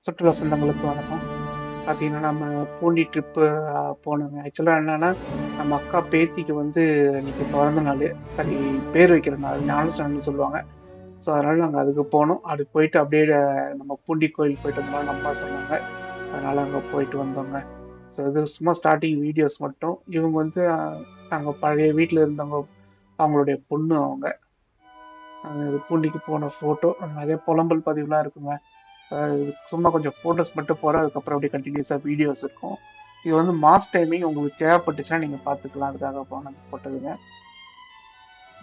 சுற்றுலா சொந்தங்களுக்கு வணக்கம். பார்த்தீங்கன்னா, நம்ம பூண்டி ட்ரிப்பு போனோங்க. ஆக்சுவலா என்னன்னா, நம்ம அக்கா பேத்திக்கு வந்து இன்னைக்கு பிறந்த நாளு. சாரி, பேர் வைக்கிற நாள், ஞானஸ்நானம்னு சொல்லுவாங்க. ஸோ, அதனால நாங்க அதுக்கு போனோம். அதுக்கு போயிட்டு அப்படியே நம்ம பூண்டி கோயில் போயிட்டு வந்தோம்னு அம்மா சொன்னாங்க. அதனால அங்க போயிட்டு வந்தோங்க. ஸோ, இது சும்மா ஸ்டார்ட்டிங் வீடியோஸ் மட்டும். இவங்க வந்து நாங்க பழைய வீட்ல இருந்தவங்க, அவங்களுடைய பொண்ணு அவங்க. இது பூண்டிக்கு போன ஃபோட்டோ. நிறைய புலம்பல் பதிவுலாம் இருக்குங்க. சும்மா கொஞ்சம் ஃபோட்டோஸ் மட்டும் போகிறேன், அதுக்கப்புறம் அப்படியே கண்டினியூஸாக வீடியோஸ் இருக்கும். இது வந்து மாஸ் டைமிங் உங்களுக்கு தேவைப்பட்டுச்சுன்னா நீங்கள் பார்த்துக்கலாம். அதுக்காக நாங்கள் போட்டதுங்க.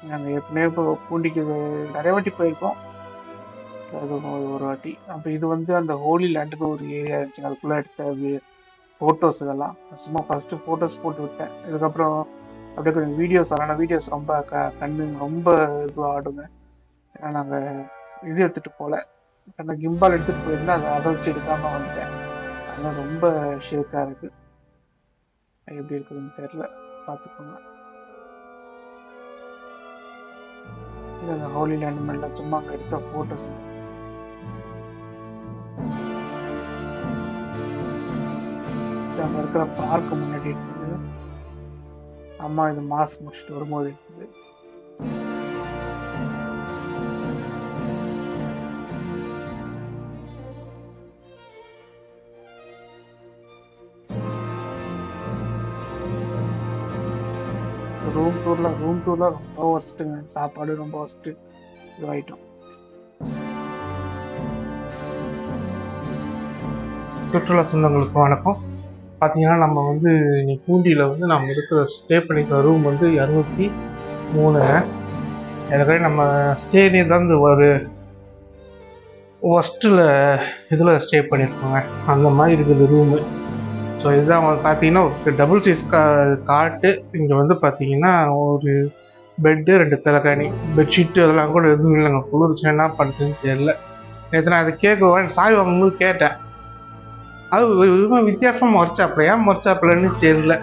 நாங்கள் ஏற்கனவே இப்போ பூண்டிக்கு நிறைய வாட்டி போயிருக்கோம். அது ஒரு வாட்டி. அப்போ இது வந்து அந்த ஹோலி லேண்டுக்கு ஒரு ஏரியா இருந்துச்சுங்க. அதுக்குள்ளே எடுத்த ஃபோட்டோஸ் இதெல்லாம். சும்மா ஃபஸ்ட்டு ஃபோட்டோஸ் போட்டு விட்டேன். இதுக்கப்புறம் அப்படியே கொஞ்சம் வீடியோஸ் ஆனால் வீடியோஸ் ரொம்ப கண்ணு ரொம்ப இதுவாக ஆடுங்க. ஏன்னா நாங்கள் இது எடுத்துகிட்டு போகல. அந்த கிம்பால் எடுத்துகிட்டு போயிருந்தா அதை வச்சு எடுக்காமல் வந்துட்டேன். அதெல்லாம் ரொம்ப ஷேக்காக இருக்கு. எப்படி இருக்குதுன்னு தெரியல, பார்த்துக்கோங்க. இது அந்த ஹோலி லேண்ட் மேல சும்மா அங்கே எடுத்த ஃபோட்டோஸ். அங்கே இருக்கிற பார்க்கு முன்னாடி எடுத்தது. அம்மா இது மாஸ்க் முடிச்சுட்டு வரும்போது எடுத்தது. ரூம் டூர்ல ரொம்ப ஒர்ஸ்ட்டுங்க. சாப்பாடு ரொம்ப ஒர்ஸ்ட்டு. இதுவாயிட்டோம். சுற்றுலா சொந்தங்களுக்கு வணக்கம். பார்த்தீங்கன்னா, நம்ம வந்து இன்னைக்கு பூண்டியில் வந்து நம்ம இருக்கிற ஸ்டே பண்ணிக்கிற ரூம் வந்து 203ங்க. ஏற்கனவே நம்ம ஸ்டேலேயே தான் ஒரு ஒஸ்ட்டில் இதில் ஸ்டே பண்ணியிருக்கோங்க. அந்த மாதிரி இருக்குது ரூமு. ஸோ இதுதான் பார்த்தீங்கன்னா ஒரு டபுள் சைஸ் காட்டு. இங்கே வந்து பார்த்தீங்கன்னா ஒரு பெட்டு, 2 தலைகாணி, பெட்ஷீட்டு அதெல்லாம் கூட எதுவும் இல்லைங்க. குளிர்ச்சி என்ன பண்ணுறதுன்னு தெரியல. நேற்று நான் அதை கேட்குவேன், சாய் வாங்கும்போது கேட்டேன். அது வித்தியாசமாக முறைச்சாப்பில், ஏன் முறைச்சாப்பிலன்னு தெரியல.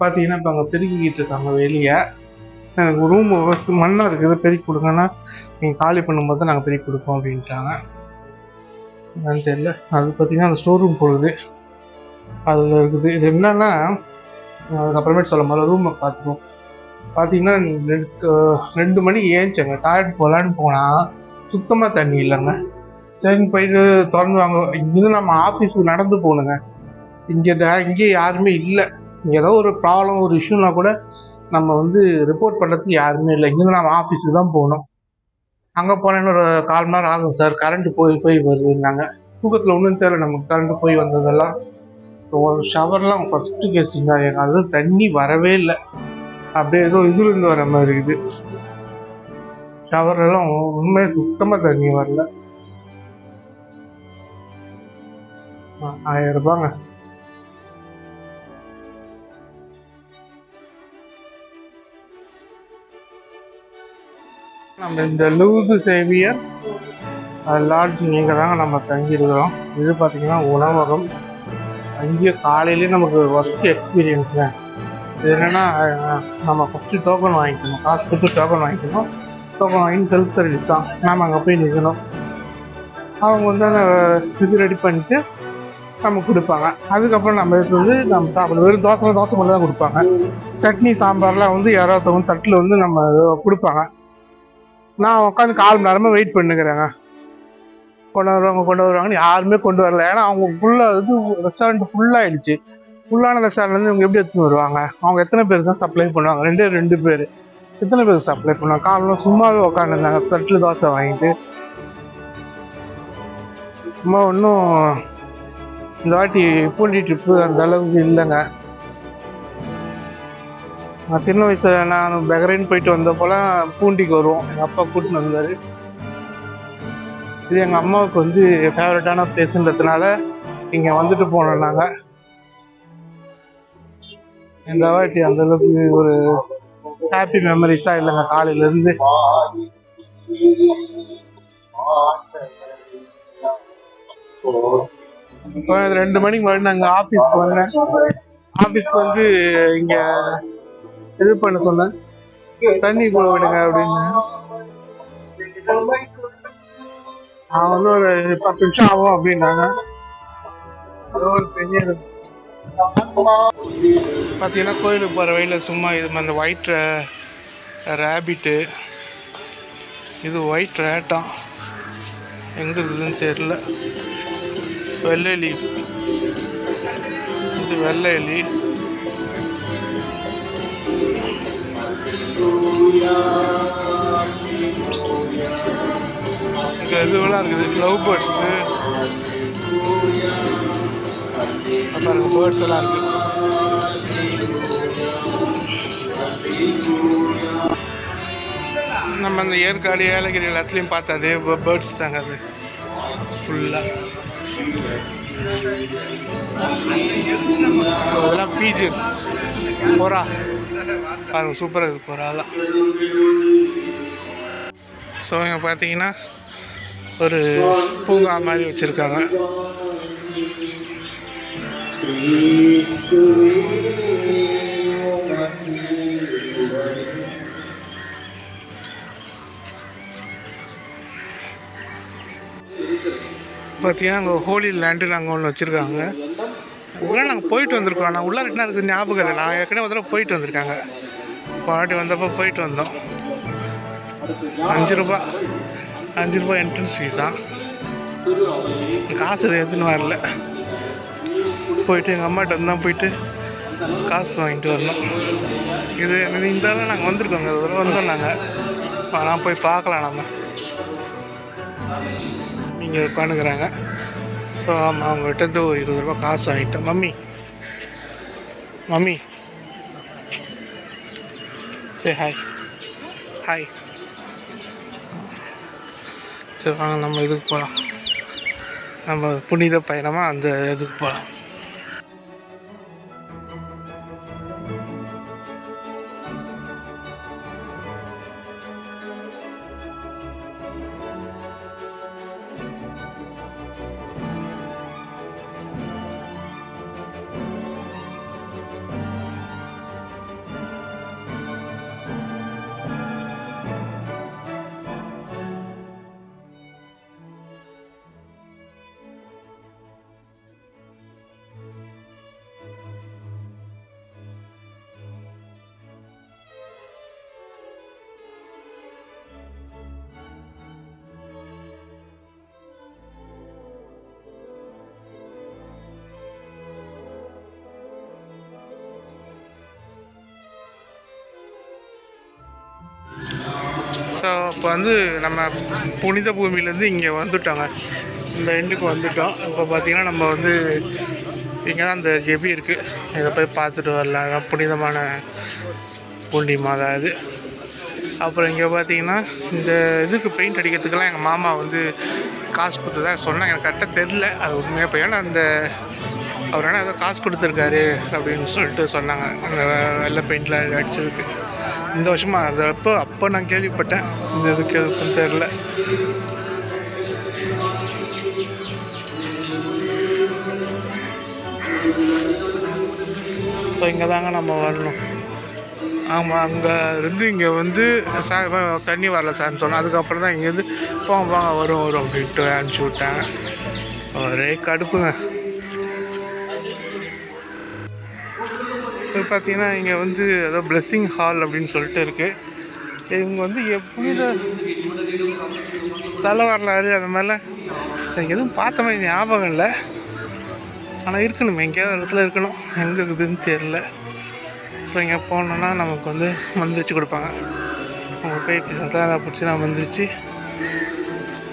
பார்த்தீங்கன்னா இப்போ அங்கே பெருக்கிக்கிட்டு இருக்காங்க வெளியே. எனக்கு ரூம் மண்ணாக இருக்குது, பெருக்கி கொடுங்கன்னா நீங்கள் காலி பண்ணும்போது தான் நாங்கள் பெருக்கி கொடுப்போம் அப்படின்ட்டாங்க. என்னன்னு தெரியல. அது பார்த்தீங்கன்னா அந்த ஸ்டோர் ரூம் போகுது, அதில் இருக்குது. இது என்னன்னா, அதுக்கப்புறமேட்டு சொல்ல முதல்ல ரூமை பார்த்துருவோம். பார்த்தீங்கன்னா 2 மணிக்கு ஏஞ்சிங்க, டாய்லெட் போகலான்னு போனால் சுத்தமாக தண்ணி இல்லைங்க. சரின்னு போயிட்டு திறந்து வாங்க. இங்கேருந்து நம்ம ஆஃபீஸுக்கு நடந்து போகணுங்க. இங்கே யாருமே இல்லை. இங்கே ஏதோ ஒரு ப்ராப்ளம், ஒரு இஷ்யூனா கூட நம்ம வந்து ரிப்போர்ட் பண்ணுறதுக்கு யாருமே இல்லை. இங்கேருந்து நம்ம ஆஃபீஸுக்கு தான் போகணும். அங்கே போனேன்னு ஒரு 1/4 மணி நேரம் ஆகும் சார், கரண்ட்டு போய் வருதுன்னாங்க. தூக்கத்தில் ஒன்றும் தெரியல நமக்கு, கரண்ட்டு போய் வந்ததெல்லாம். ஒரு ஷவர்லாம் ஃபஸ்ட்டு கேஸுங்க. எனக்கு அது தண்ணி வரவே இல்லை. அப்படியே ஏதோ இதுலேருந்து வர மாதிரி இருக்குது. ஷவர்லாம் உண்மையாக சுத்தமாக தண்ணி வரல. 1000 ரூபாங்க. நம்ம இந்த லூது சேவியர் லாட்ஜ் இங்கே தாங்க நம்ம தங்கியிருக்கிறோம். இது பார்த்தீங்கன்னா உணவகம். அங்கேயே காலையிலேயே நமக்கு ஒர்க் எக்ஸ்பீரியன்ஸுங்க. இது என்னென்னா, நம்ம ஃபஸ்ட்டு டோக்கன் வாங்கிக்கணும், காசு கொடுத்து டோக்கன் வாங்கிக்கணும். டோக்கன் வாங்கி செல்ஃப் சர்வீஸ் தான், நாம் அங்கே போய் நிற்கணும். அவங்க வந்து அந்த இது ரெடி பண்ணிவிட்டு நமக்கு கொடுப்பாங்க. அதுக்கப்புறம் நம்ம எடுத்து வந்து நம்ம சாப்பிட வெறும் தோசை மட்டும் தான் கொடுப்பாங்க. சட்னி சாம்பார்லாம் வந்து யாராவது தட்டில் வந்து நம்ம கொடுப்பாங்க. நான் உட்காந்து 1/4 மணி நேரமாக வெயிட் பண்ணுக்கிறேங்க. கொண்டு வருவாங்கன்னு யாருமே கொண்டு வரல. ஏன்னா அவங்க ஃபுல்லாக இது ரெஸ்டாரண்ட் ஃபுல்லாகிடுச்சு. ஃபுல்லான ரெஸ்டாரண்ட்லேருந்து இவங்க எப்படி எடுத்துன்னு வருவாங்க? அவங்க எத்தனை பேர் தான் சப்ளை பண்ணுவாங்க? 2 பேர். எத்தனை பேர் சப்ளை பண்ணுவாங்க? காலையில் சும்மாவே உட்காந்துருந்தாங்க தட்டில் தோசை வாங்கிட்டு. சும்மா ஒன்றும் இந்த வாட்டி பூண்டி ட்ரிப்பு அந்த அளவுக்கு இல்லைங்க. நான் சின்ன வயசில் நான் பெஹ்ரைன் போயிட்டு வந்தப்போலாம் பூண்டிக்கு வருவோம், எங்கள் அப்பா கூட்டின்னு வந்தார். இது எங்கள் அம்மாவுக்கு வந்து ஃபேவரட்டான பிளேஸுன்றதுனால இங்கே வந்துட்டு போனோம் நாங்கள். இந்த வாட்டி அந்த அளவுக்கு ஒரு ஹாப்பி மெமரிஸாக இல்லைங்க காலையிலேருந்து. இப்போ 2 மணிக்கு முன்னாடி நாங்கள் ஆஃபீஸ்க்கு வந்தேன். ஆஃபீஸ்க்கு வந்து இங்கே இது பண்ண சொன்னேன், தண்ணி கூட விடுங்க அப்படின்னு. நான் வந்து ஒரு 10 நிமிஷம் ஆகும் அப்படின்னாங்க. அது ஒரு பெரிய பார்த்தீங்கன்னா கோயிலுக்கு போகிற வழியில் சும்மா இது அந்த ஒயிட் ரேபிட்டு, இது ஒயிட் ரேட்டாம், எங்கே இருக்குதுன்னு தெரில. வெள்ளை எலி, இது வெள்ளை எலி. இங்கே இதுவெல்லாம் இருக்குது, லவ் பேர்ட்ஸு, பாருங்க பேர்ட்ஸ் எல்லாம் இருக்குது. நம்ம அந்த ஏற்காடு ஏலகிரி எல்லாத்துலேயும் பார்த்தா அதே பேர்ட்ஸ் தாங்க அது ஃபுல்லாக. ஸோ இதெல்லாம் பீஜன்ஸ், புறா பாருங்க, சூப்பராக இருக்குது புறாலாம். ஸோ இங்கே பார்த்தீங்கன்னா ஒரு பூங்கா மாதிரி வச்சுருக்காங்க. பார்த்தீங்கன்னா அங்கே ஹோலி லேண்டுன்னு அங்கே ஒன்று வச்சுருக்காங்க. உள்ளே நாங்கள் போயிட்டு வந்திருக்கோம். நான் உள்ளே என்ன இருக்குது ஞாபகம் இல்லை. நான் ஏற்கனவே ஒரு தடவை போயிட்டு வந்திருக்காங்க. பாட்டி வந்தப்போ போயிட்டு வந்தோம். 5 ரூபா என்ட்ரன்ஸ் ஃபீஸா. காசு எடுத்துன்னு வரல. போயிட்டு எங்கள் அம்மாட்ட வந்தால் போயிட்டு காசு வாங்கிட்டு வரணும். இது இந்த நாங்கள் வந்திருக்கோங்க, ஒரு தடவை வந்தோம் நாங்கள். நான் போய் பார்க்கலாம் நம்ம. இங்கே உட்காந்துக்கிறாங்க. ஸோ ஆமாம், அவங்ககிட்ட 20 ரூபா காசு வாங்கிட்டேன். மம்மி சரி, ஹாய். சரி வாங்க, நம்ம இதுக்கு போகலாம். நம்ம புனித பயணமாக அந்த இதுக்கு போகலாம். ஸோ இப்போ வந்து நம்ம புனித பூமியிலேருந்து இங்கே வந்துட்டோங்க, இந்த எண்டுக்கு வந்துட்டோம். இப்போ பார்த்திங்கன்னா நம்ம வந்து இங்கே தான் அந்த ஜெபி இருக்குது, இதை போய் பார்த்துட்டு வரலாம். புனிதமான பூண்டி மாதா இது. அப்புறம் இங்கே பார்த்திங்கன்னா இந்த இதுக்கு பெயிண்ட் அடிக்கிறதுக்கெல்லாம் எங்கள் மாமா வந்து காசு கொடுத்ததா சொன்னாங்க. எனக்கு கரெக்டாக தெரில அது உண்மையாக. இப்போ ஏன்னா அந்த அவர் ஏன்னா ஏதோ காசு கொடுத்துருக்காரு அப்படின்னு சொல்லிட்டு சொன்னாங்க, அந்த வெள்ளை பெயிண்டில் அடித்ததுக்கு. இந்த வருஷமாக அது அப்போ நான் கேள்விப்பட்டேன். இந்த இதுக்கு எதுக்குன்னு தெரில. ஸோ இங்கே தாங்க நம்ம வரணும். ஆமாம், அங்கே இருந்து இங்கே வந்து சார் தண்ணி வரல சார்ன்னு சொன்னேன். அதுக்கப்புறம் தான் இங்கேருந்து போங்க வரும் அப்படின்ட்டு அனுப்பிச்சி விட்டாங்க. ஒரே கடுப்புங்க. இப்போ பார்த்தீங்கன்னா இங்கே வந்து ஏதோ பிளெஸ்ஸிங் ஹால் அப்படின்னு சொல்லிட்டு இருக்குது. இவங்க வந்து புனித ஸ்தல வரலாறு அது மாதிரிலாம் எனக்கு எதுவும் பார்த்த மாதிரி ஞாபகம் இல்லை. ஆனால் இருக்கணும், எங்கேயாவது இடத்துல இருக்கணும். எங்கே இருக்குதுன்னு தெரில. அப்புறம் இங்கே போனோன்னா நமக்கு வந்து மந்திரிச்சு கொடுப்பாங்க. அவங்க போய் பிசாசெலாம் அதை பிடிச்சி நான் மந்திரிச்சு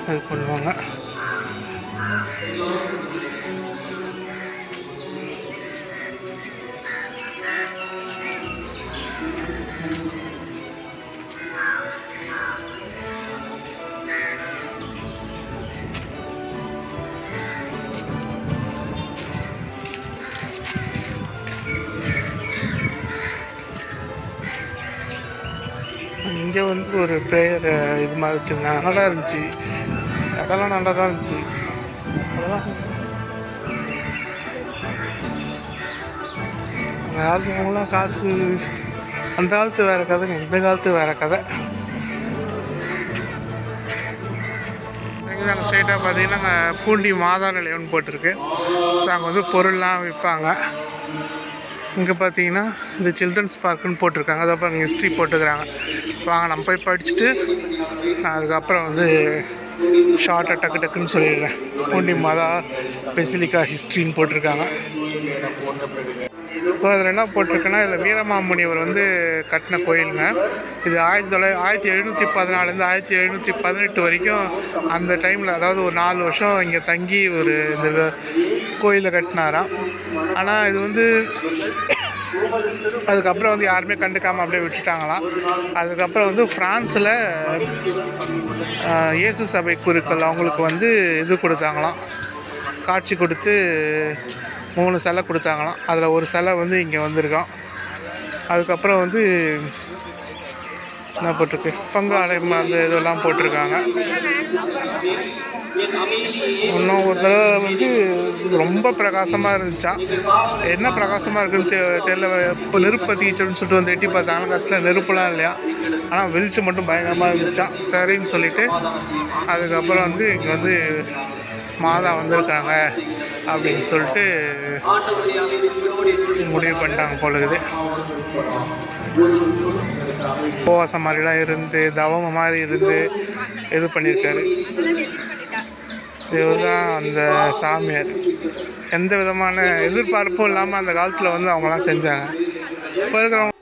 இது பண்ணுவாங்க. இங்கே வந்து ஒரு ப்ரேயர் இது மாதிரி வச்சுருந்தாங்க, நல்லா இருந்துச்சு. அதெல்லாம் நல்லா தான் இருந்துச்சு. அதெல்லாம் அந்த காலத்துலாம் காசு, அந்த காலத்து வேறு கதைங்க, இந்த காலத்து வேறு கதை. வந்து நாங்கள் ஸ்ட்ரைட்டாக பார்த்தீங்கன்னா நாங்கள் பூண்டி மாதா நிலையம்னு போட்டிருக்கு. ஸோ அங்கே வந்து பொருள்லாம் விற்பாங்க. இங்கே பார்த்தீங்கன்னா இது சில்ட்ரன்ஸ் பார்க்குன்னு போட்டிருக்காங்க. அதுக்கப்புறம் இங்கே ஹிஸ்ட்ரி போட்டுக்கிறாங்க. வாங்க நம்ம போய் படிச்சுட்டு நான் அதுக்கப்புறம் வந்து ஷார்ட்டாக டக்குன்னு சொல்லிடுறேன். பூண்டி மாதா பெசிலிக்கா ஹிஸ்ட்ரின்னு போட்டிருக்காங்க. ஸோ அதில் என்ன போட்டிருக்குன்னா, இதில் வீரமாமுனிவர் வந்து கட்டின கோயிலுங்க. இது 1714 1718 வரைக்கும் அந்த டைமில், அதாவது ஒரு 4 வருஷம் இங்கே தங்கி ஒரு இந்த கோயிலை கட்டினாராம். ஆனால் இது வந்து அதுக்கப்புறம் வந்து யாருமே கண்டுக்காமல் அப்படியே விட்டுட்டாங்களாம். அதுக்கப்புறம் வந்து ஃப்ரான்ஸில் இயேசு சபை குருக்கள் அவங்களுக்கு வந்து இது கொடுத்தாங்களாம், காட்சி கொடுத்து 3 சிலை கொடுத்தாங்களாம். அதில் ஒரு சிலை வந்து இங்கே வந்திருக்கான். அதுக்கப்புறம் வந்து என்ன போட்டிருக்கு, பங்காலயம் அந்த இதெல்லாம் போட்டிருக்காங்க. இன்னும் ஒரு தடவை வந்து ரொம்ப பிரகாசமாக இருந்துச்சான். என்ன பிரகாசமாக இருக்குதுன்னு தெரியல. இப்போ நெருப்பு பற்றிச்சுன்னு சொல்லிட்டு வந்து எட்டி பார்த்தாங்க. கடைசியில் நெருப்புலாம் இல்லையா, ஆனால் வெளிச்சம் மட்டும் பயங்கரமாக இருந்துச்சான். சரின்னு சொல்லிவிட்டு அதுக்கப்புறம் வந்து இங்கே வந்து மாதா வந்திருக்காங்க அப்படின்னு சொல்லிட்டு முடிவு பண்ணிட்டாங்க போலுக்குது. உபவாசம் மாதிரிலாம் இருந்து தவம் மாதிரி இருந்து இது பண்ணியிருக்காரு. இவர் தான் அந்த சாமியார். எந்த விதமான எதிர்பார்ப்பும் இல்லாமல் அந்த காலத்தில் வந்து அவங்களாம் செஞ்சாங்க. இப்போ இருக்கிறவங்க